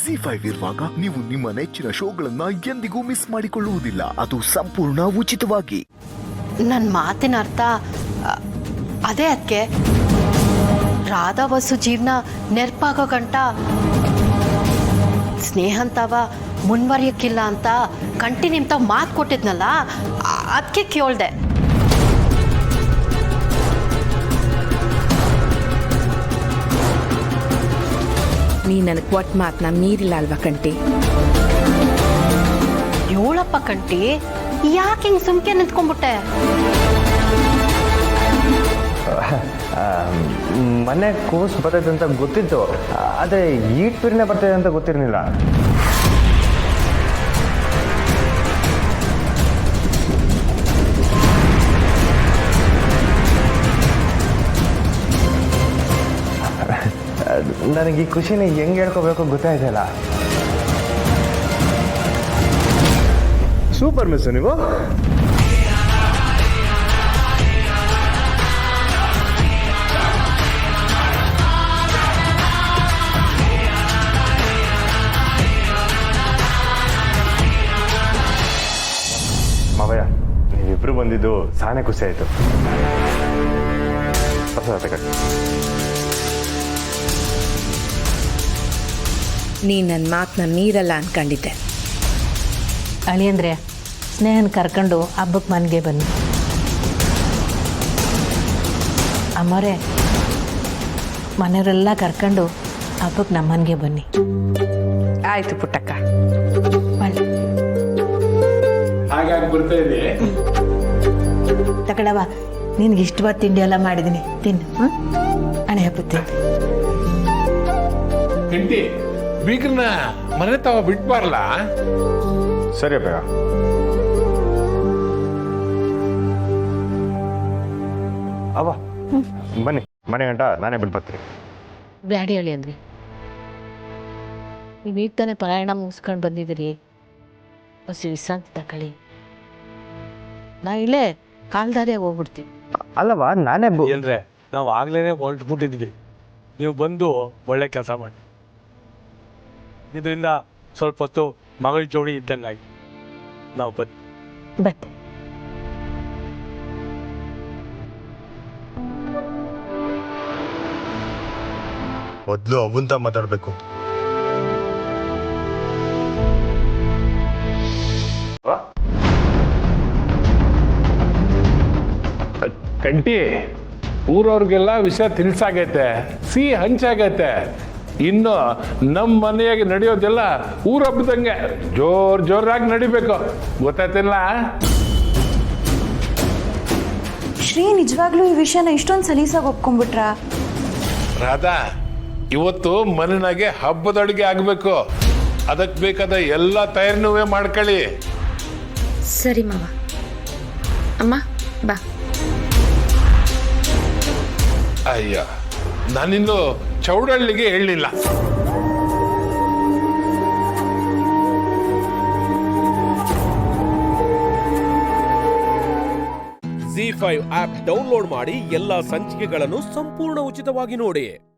ಜಿ5 ಇರುವಾಗ ನೀವು ನಿಮ್ಮ ನೆಚ್ಚಿನ ಶೋಗಳನ್ನ ಎಂದಿಗೂ ಮಿಸ್ ಮಾಡಿಕೊಳ್ಳುವುದಿಲ್ಲ. ಅದು ಸಂಪೂರ್ಣ ಉಚಿತವಾಗಿ. ನನ್ನ ಮಾತಿನ ಅರ್ಥ ಅದೇ ಅದಕ್ಕೆ ರಾಧಾ ವಸು ಜೀವನ ನೆರ್ಪಾಗೋ ಗಂಟ ಸ್ನೇಹಂತವ ಮುಂದುವರಿಯಕ್ಕಿಲ್ಲ ಅಂತ ಕಂಟಿ ನಿಮ್ತಾವ್ ಮಾತು ಕೊಟ್ಟಿದ್ನಲ್ಲ, ಅದಕ್ಕೆ ಕೇಳ್ದೆ. ನೀ ನನಗೆ ಕೊಟ್ಟ ಮಾತನ್ನ ಮೀರಿಲ್ಲ ಅಲ್ವಾ ಕಂಟಿ? ಏಳಪ್ಪ ಕಂಟಿ, ಯಾಕೆ ಹಿಂಗೆ ಸುಮ್ಕೆ ನಿಂತ್ಕೊಂಡ್ಬಿಟ್ಟೆ? ಮನೆ ಕೂಸು ಬರ್ತೈತೆ ಅಂತ ಗೊತ್ತಿತ್ತು, ಆದರೆ ಈಟ್ ಪಿರಿನೇ ಬರ್ತೈತೆ ಅಂತ ಗೊತ್ತಿರಲಿಲ್ಲ. ನನಗೆ ಈ ಖುಷಿನ ಹೆಂಗೆ ಹೇಳ್ಕೋಬೇಕು ಗೊತ್ತಾಯ್ತಲ್ಲ. ಸೂಪರ್ ಮಿಸ್ ನೀವು. ಮಾವಯ್ಯ, ನೀವಿಬ್ರು ಬಂದಿದ್ದು ಸಾನೆ ಖುಷಿ ಆಯಿತು. ನೀ ನನ್ನ ಮಾತನ್ನ ಮೀರಲ್ಲ ಅನ್ಕೊಂಡಿದ್ದೆ. ಅಳಿಯಂದ್ರೆ ಸ್ನೇಹನ ಕರ್ಕೊಂಡು ಹಬ್ಬಕ್ಕೆ ಮನೆಗೆ ಬನ್ನಿ. ಅಮ್ಮರೇ, ಮನೆಯವರೆಲ್ಲ ಕರ್ಕೊಂಡು ಹಬ್ಬಕ್ಕೆ ನಮ್ಮ ಮನೆಗೆ ಬನ್ನಿ. ಆಯ್ತು ಪುಟ್ಟಕ್ಕ. ಹಾಗಾಗಿ ಬರ್ತಾ ಇದೆ. ತಕಡವ, ನಿನ್ಗೆ ಇಷ್ಟವಾದ ತಿಂಡಿ ಎಲ್ಲ ಮಾಡಿದ್ದೀನಿ, ತಿನ್ನು. ಹಣೆ ಹಬ್ಬತ್ತೆ ಗಂಟಿ ಬೀಗ್ರನ್ನ ಮನೆ ತಾವ ಬಿಟ್ಬಾರಲ್ಲ. ಸರಿ ಬೇಗ. ಅವ್ವ ಬನ್ನಿ, ಮನೆ ಗಂಟ ನಾನೇ ಬಿಟ್ಬರ್ತೀನಿ. ಬ್ಯಾಡಿ ಹೇಳಿ ಅಂದ್ರಿ, ನೀವು ಈಗ ತಾನೇ ಪ್ರಯಾಣ ಮುಗಿಸ್ಕೊಂಡು ಬಂದಿದ್ದೀರಿ, ಹೊಸ ವಿಶ್ರಾಂತಿ ತಗೊಳ್ಳಿ. ನಾ ಇಲ್ಲೇ ಕಾಲ್ದಾರಿಯಾಗಿ ಹೋಗ್ಬಿಡ್ತೀವಿ. ಅಲ್ಲವಾ ನಾನೇ ಏನ್ರೆ ನಾವು ಆಗ್ಲೇ ಹೊರಟ್ಬಿಟ್ಟಿದ್ವಿ, ನೀವು ಬಂದು ಒಳ್ಳೆ ಕೆಲಸ ಮಾಡಿ. ಇದರಿಂದ ಸ್ವಲ್ಪ ಹೊತ್ತು ಮಗಳ ಜೋಡಿ ಇದ್ದಂಗಾಗಿ ನಾವು ಬನ್ನಿ. ಬತ್ತೆ ಮೊದಲು ಅವಂತ ಮಾತಾಡಬೇಕು. ಕಂಟಿ ಊರವ್ರಿಗೆಲ್ಲ ವಿಷಯ ತಿಳಿಸಾಗೈತೆ, ಸಿಹಿ ಹಂಚಾಗೈತೆ. ಇನ್ನು ನಮ್ಮ ಮನೆಯಾಗಿ ನಡೆಯೋದೆಲ್ಲ ಊರ ಹಬ್ಬದಂಗೆ ಜೋರಾಗಿ ನಡಿಬೇಕು, ಗೊತ್ತಾಯ್ತಿಲ್ಲ? ಶ್ರೀ ನಿಜವಾಗ್ಲೂ ಈ ವಿಷಯನ ಇಷ್ಟೊಂದು ಸಲೀಸಾಗಿ ಒಪ್ಕೊಂಡ್ಬಿಟ್ರ? ರಾಧಾ, ಇವತ್ತು ಮನೆಯಾಗೆ ಹಬ್ಬದ ಅಡುಗೆ ಆಗಬೇಕು. ಅದಕ್ಕೆ ಬೇಕಾದ ಎಲ್ಲ ತಯಾರಿನೂ ಮಾಡ್ಕೊಳ್ಳಿ. ಸರಿ ಮಾವ. ಅಮ್ಮ ಬಾ. ಅಯ್ಯ, ನಾನಿನ್ನು ಚೌಡಳ್ಳಿಗೆ ಹೇಳಲಿಲ್ಲ. ಜಿ5 ಆಪ್ ಡೌನ್ಲೋಡ್ ಮಾಡಿ ಎಲ್ಲಾ ಸಂಚಿಕೆಗಳನ್ನು ಸಂಪೂರ್ಣ ಉಚಿತವಾಗಿ ನೋಡಿ.